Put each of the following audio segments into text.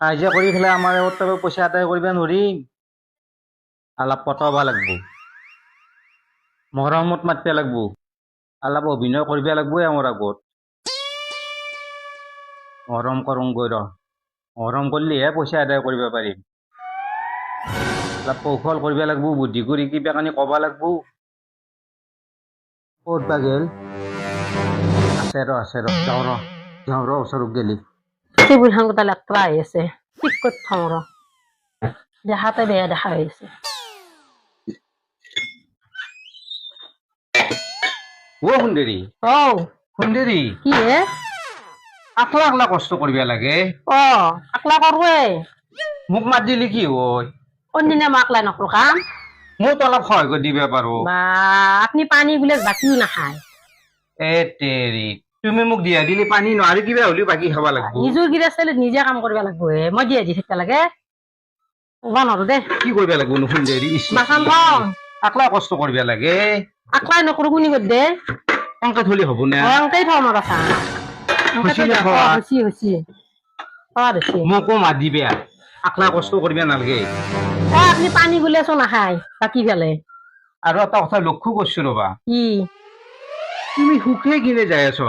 কাজিয়া কৰি পেলাই আমাৰ তবে পইচা আদায় কৰিব নোৱাৰিম অলপ পটাব লাগব মৰমত মাতিব লাগব অলপ অভিনয় কৰিব লাগব আমাৰ আগত মৰম কৰোঁ গৈ মৰম কৰিলেহে পইচা আদায় কৰিব পাৰিম অলপ কৌশল কৰিব লাগব বুদ্ধি কৰি কিবা কানি ক'ব লাগব ক'ত বা গেল আছে ৰ যাওঁ ৰ ওচৰত গেলি টেবুল খান গোটা লেতেৰা হৈ আছে ঠিক কৰি থওঁ ৰ দেখাতে বেয়া দেখা হৈ আছে সুন্দৰী সুন্দৰী কি হে আকলা কষ্ট কৰিব লাগে আকলা কৰোৱে মোক মাত দিলি কি হয় অন্যদিনা মই আকলাই নকৰো কাম মোক অলপ সহায় কৰি দিব পাৰো বা আপুনি পানী বোলে বাকিও নাখায় তেৰি তুমি মোক দিয়া দিলি পানী ন আৰু কিবা হলেও বাকি খাব লাগব নিজৰ গিৰাস্তাইলত নিজে কাম কৰিব লাগব হে মই দিয়া দি থাকিব লাগে নৰো দে কি কৰিব লাগব সুন্দৰী বাচন থওঁ আকলা কষ্ট কৰিব লাগে আকলাই নকৰো কোনি কৰি দে অংকে থলি হ'ব না অংকাই থওঁ মই বাচন মোকো মাত দিবে আকলা কষ্ট কৰিব নালাগে আপুনি পানী গুলেছো নাখায় বাকি ফেলে আৰু এটা কথা লক্ষ্য কৰিছো ৰবা কি তুমি সুখে কিনে যাই আছ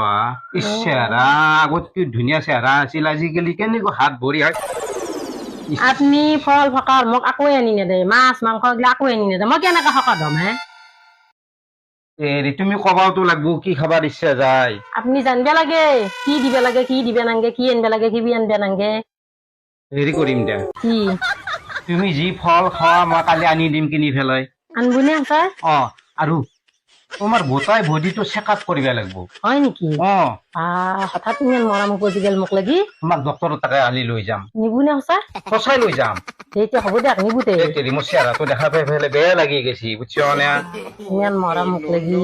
চেহাৰা আগত কি ধুনীয়া চেহাৰা আছিল আজিকালি কেনেকৈ হাত ভৰি হয় আপুনি ফল ফকাৰ মোক আকৌ আনি নেদে মাছ মাংস এইবিলাক আকৌ আনি নেদে মই কেনেকে সকাহ দম হে তুমি কবাওতো লাগব কি খাবার ইচ্ছা যায় আপুনি জানিব লাগে কি দিব লাগে কি দিব নাংগে কি আনিব লাগে কি আনিব নাংগে হেৰি কৰিম দে কি তুমি যি ফল খাৱা মই কালি আনি দিম কিনি পেলাই আনবনে ছাৰ আৰু তোমাৰ গোটাই বডিটো চেকআপ কৰিব লাগিব হয় নেকি হঠাৎ ইমান মৰম উপজি গেল মোক লাগি তোমাক ডক্টৰৰ তাকে আনি লৈ যাম নিবুনে ছাৰ সঁচাই লৈ যাম এতিয়া হ'ব দিয়ক নিবুতে মোৰ চেহাৰাটো দেখা পাই পেলাই বেয়া লাগি গৈছি বুজিছ নে ইমান মৰম মোক লাগি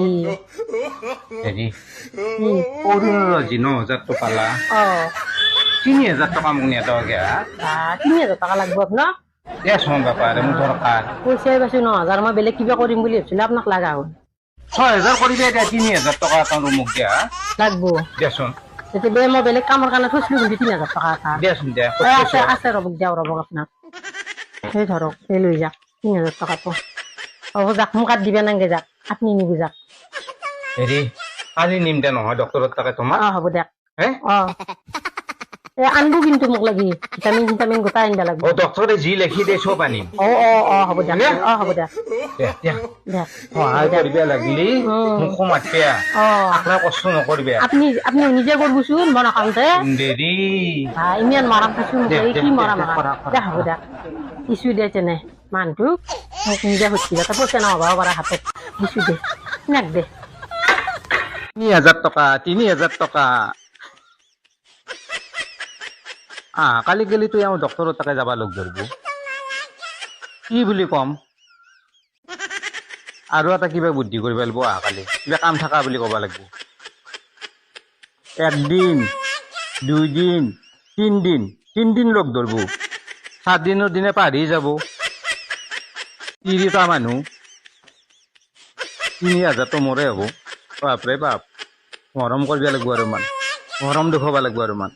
হেৰি অৰুণৰাজি 9,000 টকা পালা 3,000 টকা মোক নেদগে 3,000 টকা লাগব আপোনাক দেচোন বাপাৰে মোৰ দৰকাৰ পইচাই পাইছো 9,000 মই বেলেগ কিবা কৰিম বুলি ভাবিছিলো আপোনাক লাগা হ'ল 6,000 কৰিবি এতিয়া 3,000 টকা এটা মোক দিয়া লাগব দেচোন তেতিয়া মই বেলেগ কামৰ কাৰণে থৈছিলো কিন্তু 3,000 টকা এটা দেচোন দে আছে ৰ'বক আপোনাক সেই ধৰক এই লৈ যাওক 3,000 টকাটো হ'ব যাক মোক আৰু দিবে নাংগে যাক আপুনি নিব যাক হেৰি কালি নিম দে নহয় ডক্টৰৰ তাকে তোমাৰ হ'ব দিয়ক আনবো কিন্তু মোক লাগি ভিটামিন গোটাই আনিব লাগিব ডক্টৰে যি লিখি দিয়ে চব আনিম হ'ব দিয়ক হ'ব দিয়ক সহায় কৰিব লাগিলি মোকো মাতিবা আপোনাৰ কষ্ট নকৰিবা আপুনি নিজে কৰিবচোন মই নাখাওঁতে দেৰি ইমান মৰম খাইছো কি মৰম দে হ'ব দিয়ক দিছো দে তেনে মানুহটোক মোক নিজে সুধিবা তই পইচা নহ'ব পাৰা হাতত দিছো দে নেক দে 3,000 টকা কালি গেলি তুই আমার ডক্টৰৰ তাকে যাবা লগ ধৰিব কি বুলি কম আৰু এটা কিবা বুদ্ধি কৰিব লাগিব কালি কিবা কাম থাকা বুলি ক'ব লাগিব 1 দিন 2 দিন 3 দিন লগ ধৰিব 7 দিনৰ দিনে পাহৰি যাব 30টা মানুহ 3,000 তো মোৰে হ'ব বাপৰে বাপ মৰম কৰিব লাগিব আৰু মান মৰম দেখুৱাব লাগিব আৰু মান